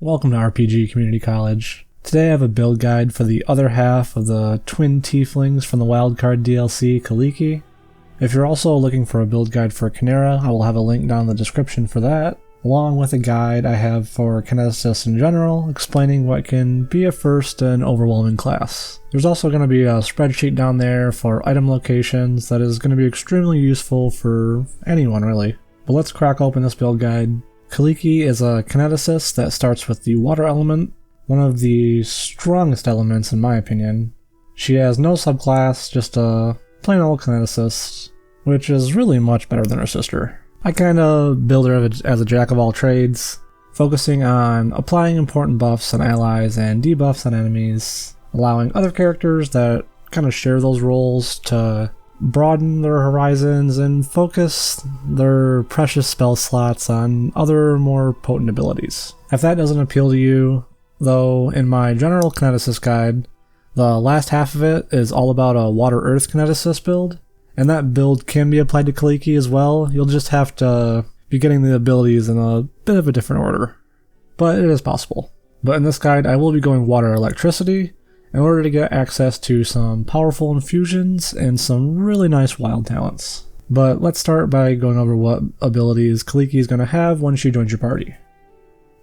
Welcome to RPG Community College. Today I have a build guide for the other half of the twin tieflings from the Wildcard DLC, Kalikke. If you're also looking for a build guide for Chimera, I will have a link down in the description for that, along with a guide I have for Kineticist in general, explaining what can be at first an overwhelming class. There's also going to be a spreadsheet down there for item locations that is going to be extremely useful for anyone really. But let's crack open this build guide. Kalikke is a Kineticist that starts with the water element, one of the strongest elements in my opinion. She has no subclass, just a plain old Kineticist, which is really much better than her sister. I kinda build her as a jack of all trades, focusing on applying important buffs on allies and debuffs on enemies, allowing other characters that kinda share those roles to broaden their horizons and focus their precious spell slots on other more potent abilities. If that doesn't appeal to you, though, in my general Kineticist guide, the last half of it is all about a Water-Earth Kineticist build, and that build can be applied to Kalikke as well. You'll just have to be getting the abilities in a bit of a different order, but it is possible. But in this guide, I will be going Water-Electricity, in order to get access to some powerful infusions and some really nice wild talents. But let's start by going over what abilities Kalikke is going to have when she joins your party.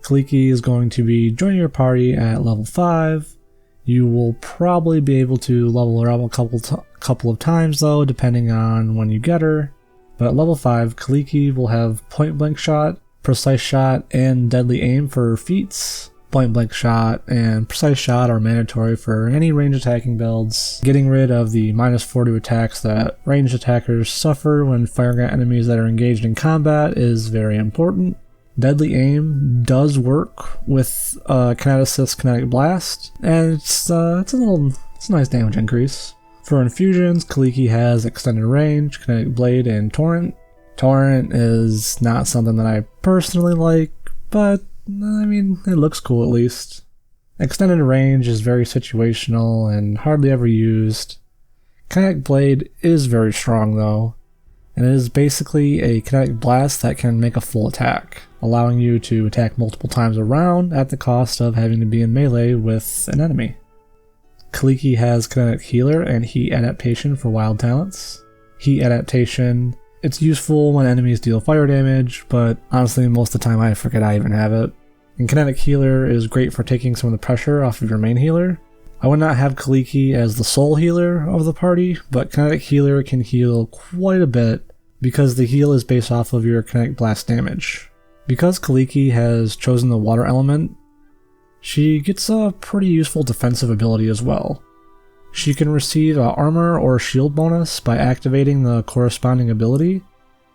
Kalikke is going to be joining your party at level 5. You will probably be able to level her up a couple of times though, depending on when you get her. But at level 5, Kalikke will have point blank shot, precise shot, and deadly aim for feats. Point blank shot and precise shot are mandatory for any range attacking builds. Getting rid of the -4 attacks that ranged attackers suffer when firing at enemies that are engaged in combat is very important. Deadly aim does work with Kineticist Kinetic Blast, and it's a nice damage increase. For infusions, Kalikke has extended range, Kinetic Blade, and Torrent. Torrent is not something that I personally like, but I mean, it looks cool at least. Extended range is very situational and hardly ever used. Kinetic Blade is very strong though, and it is basically a kinetic blast that can make a full attack, allowing you to attack multiple times around at the cost of having to be in melee with an enemy. Kalikke has Kinetic Healer and Heat Adaptation for wild talents. Heat Adaptation, it's useful when enemies deal fire damage, but honestly most of the time I forget I even have it. And Kinetic Healer is great for taking some of the pressure off of your main healer. I would not have Kalikke as the sole healer of the party, but Kinetic Healer can heal quite a bit because the heal is based off of your Kinetic Blast damage. Because Kalikke has chosen the water element, she gets a pretty useful defensive ability as well. She can receive an armor or shield bonus by activating the corresponding ability,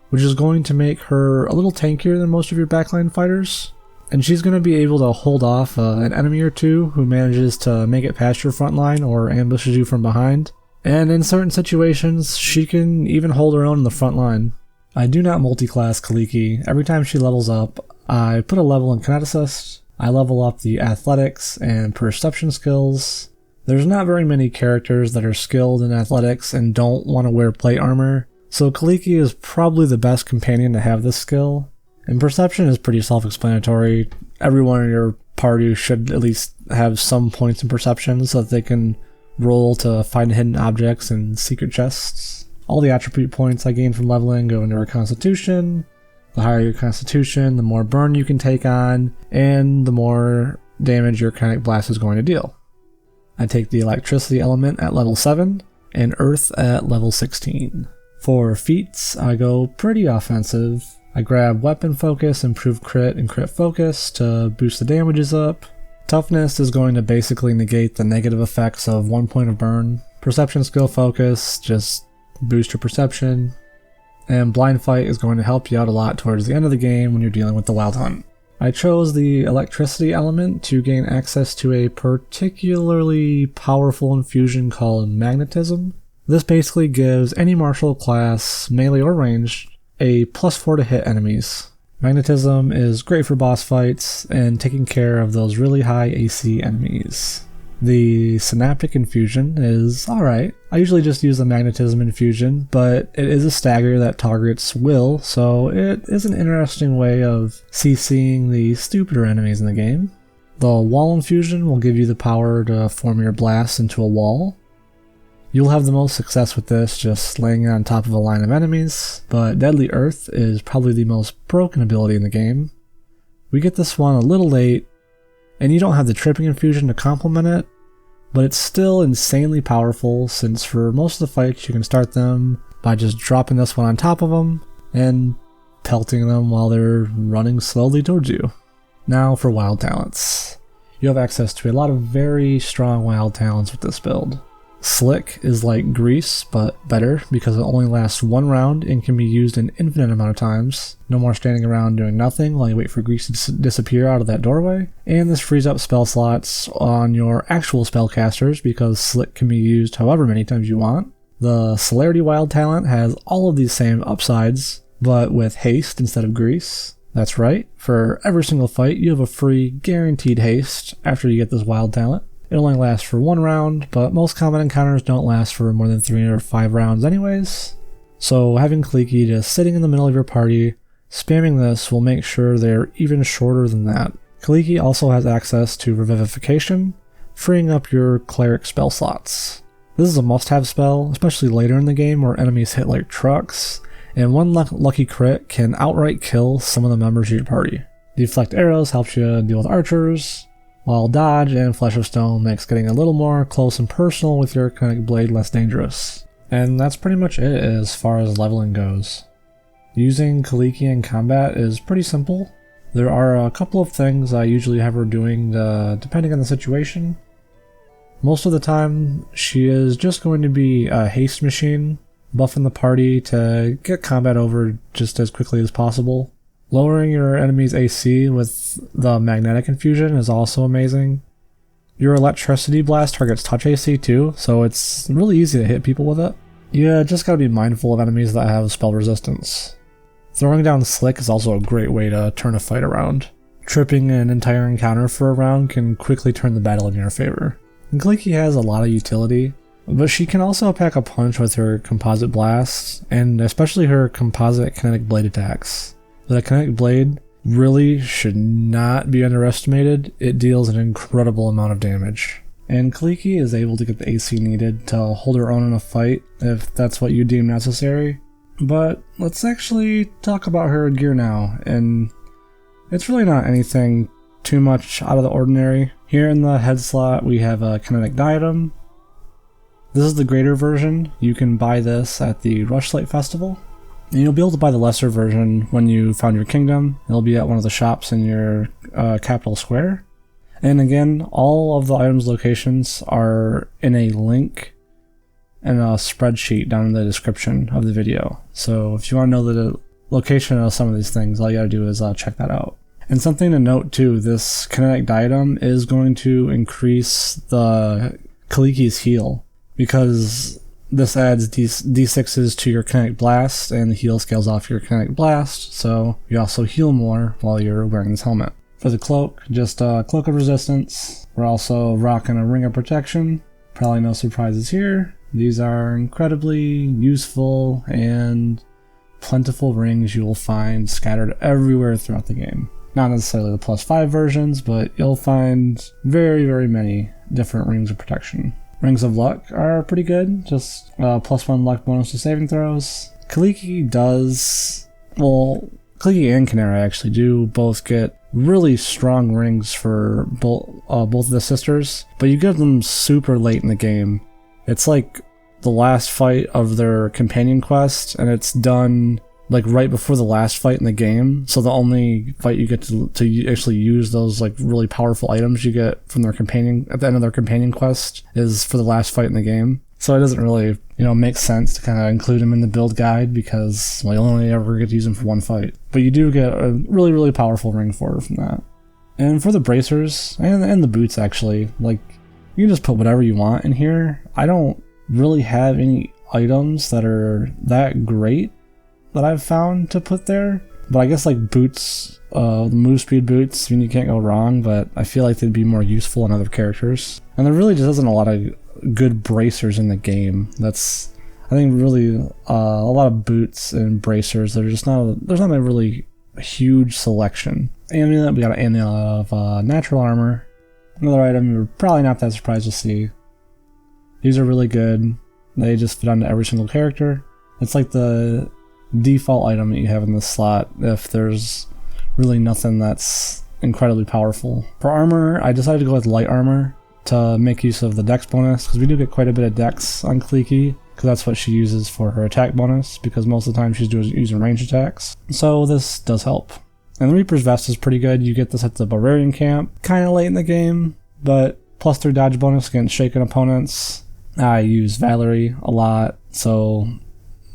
which is going to make her a little tankier than most of your backline fighters. And she's going to be able to hold off an enemy or two who manages to make it past your front line or ambushes you from behind. And in certain situations, she can even hold her own in the front line. I do not multi-class Kalikke. Every time she levels up, I put a level in Kineticist, I level up the athletics and perception skills. There's not very many characters that are skilled in athletics and don't want to wear plate armor, so Kalikke is probably the best companion to have this skill. And perception is pretty self-explanatory. Everyone in your party should at least have some points in perception so that they can roll to find hidden objects and secret chests. All the attribute points I gain from leveling go into our constitution. The higher your constitution, the more burn you can take on, and the more damage your Kinetic Blast is going to deal. I take the electricity element at level 7, and earth at level 16. For feats, I go pretty offensive. I grab weapon focus, improve crit, and crit focus to boost the damages up. Toughness is going to basically negate the negative effects of 1 point of burn. Perception skill focus, just boost your perception. And blind fight is going to help you out a lot towards the end of the game when you're dealing with the wild hunt. I chose the electricity element to gain access to a particularly powerful infusion called magnetism. This basically gives any martial class, melee or ranged, a +4 to hit enemies. Magnetism is great for boss fights and taking care of those really high AC enemies. The synaptic infusion is alright. I usually just use the magnetism infusion, but it is a stagger that targets will, so it is an interesting way of CCing the stupider enemies in the game. The wall infusion will give you the power to form your blast into a wall. You'll have the most success with this just laying it on top of a line of enemies, but Deadly Earth is probably the most broken ability in the game. We get this one a little late, and you don't have the tripping infusion to complement it, but it's still insanely powerful since for most of the fights you can start them by just dropping this one on top of them and pelting them while they're running slowly towards you. Now for wild talents. You have access to a lot of very strong wild talents with this build. Slick is like Grease, but better because it only lasts one round and can be used an infinite amount of times. No more standing around doing nothing while you wait for Grease to disappear out of that doorway. And this frees up spell slots on your actual spellcasters because Slick can be used however many times you want. The Celerity wild talent has all of these same upsides, but with haste instead of Grease. That's right, for every single fight you have a free guaranteed haste after you get this wild talent. It only lasts for one round, but most combat encounters don't last for more than 3 or 5 rounds anyways. So having Kalikke just sitting in the middle of your party, spamming this will make sure they're even shorter than that. Kalikke also has access to revivification, freeing up your cleric spell slots. This is a must-have spell, especially later in the game where enemies hit like trucks, and one lucky crit can outright kill some of the members of your party. Deflect arrows helps you deal with archers, while dodge and flesh of stone makes getting a little more close and personal with your kinetic blade less dangerous. And that's pretty much it as far as leveling goes. Using Kalikke in combat is pretty simple. There are a couple of things I usually have her doing depending on the situation. Most of the time she is just going to be a haste machine, buffing the party to get combat over just as quickly as possible. Lowering your enemy's AC with the magnetic infusion is also amazing. Your electricity blast targets touch AC too, so it's really easy to hit people with it. You just gotta be mindful of enemies that have spell resistance. Throwing down Slick is also a great way to turn a fight around. Tripping an entire encounter for a round can quickly turn the battle in your favor. And Kalikke has a lot of utility, but she can also pack a punch with her composite blasts, and especially her composite kinetic blade attacks. The kinetic blade really should not be underestimated. It deals an incredible amount of damage. And Kalikke is able to get the AC needed to hold her own in a fight if that's what you deem necessary. But let's actually talk about her gear now, and it's really not anything too much out of the ordinary. Here in the head slot we have a kinetic diadem. This is the greater version. You can buy this at the Rushlight Festival. And you'll be able to buy the lesser version when you found your kingdom. It'll be at one of the shops in your capital square. And again, all of the items locations are in a link and a spreadsheet down in the description of the video. So if you want to know the location of some of these things, all you gotta do is check that out. And something to note too, this kinetic diadem is going to increase the Kalikke's heal, because this adds d6s to your kinetic blast, and the heal scales off your kinetic blast, so you also heal more while you're wearing this helmet. For the cloak, just a cloak of resistance. We're also rocking a ring of protection. Probably no surprises here. These are incredibly useful and plentiful rings you will find scattered everywhere throughout the game. Not necessarily the +5 versions, but you'll find very, very many different rings of protection. Rings of luck are pretty good, just +1 luck bonus to saving throws. Kalikke does, well, Kalikke and Kinera actually do both get really strong rings for both of the sisters, but you get them super late in the game. It's like the last fight of their companion quest, and it's done like right before the last fight in the game, so the only fight you get to actually use those like really powerful items you get from their companion at the end of their companion quest is for the last fight in the game. So it doesn't really, make sense to kind of include them in the build guide because, well, you only ever get to use them for one fight. But you do get a really, really powerful ring for her from that. And for the bracers, and the boots actually, like, you can just put whatever you want in here. I don't really have any items that are that great that I've found to put there, but I guess like boots, the move speed boots, you can't go wrong, but I feel like they'd be more useful in other characters. And there really just isn't a lot of good bracers in the game. That's, I think, really a lot of boots and bracers. There's not a really huge selection. Amulet, we got an amulet of natural armor. Another item you're probably not that surprised to see. These are really good. They just fit onto every single character. It's like the default item that you have in this slot if there's really nothing that's incredibly powerful. For armor, I decided to go with light armor to make use of the dex bonus, because we do get quite a bit of dex on Kalikke, because that's what she uses for her attack bonus, because most of the time she's using range attacks. So this does help. And the Reaper's Vest is pretty good. You get this at the Barbarian camp, kind of late in the game, but +3 dodge bonus against shaken opponents. I use Valerie a lot, so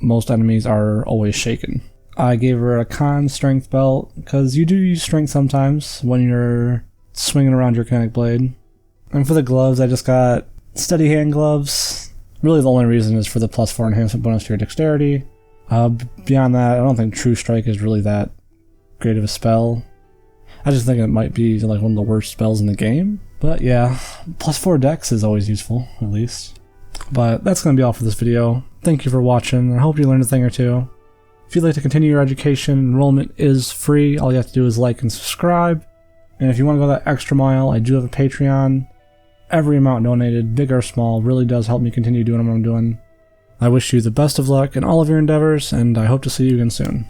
most enemies are always shaken. I gave her a con strength belt, because you do use strength sometimes when you're swinging around your kinetic blade. And for the gloves, I just got steady hand gloves. Really the only reason is for the +4 enhancement bonus to your dexterity. Beyond that, I don't think True Strike is really that great of a spell. I just think it might be like one of the worst spells in the game. But yeah, +4 dex is always useful, at least. But that's going to be all for this video. Thank you for watching. I hope you learned a thing or two. If you'd like to continue your education, enrollment is free. All you have to do is like and subscribe. And if you want to go that extra mile, I do have a Patreon. Every amount donated, big or small, really does help me continue doing what I'm doing. I wish you the best of luck in all of your endeavors, and I hope to see you again soon.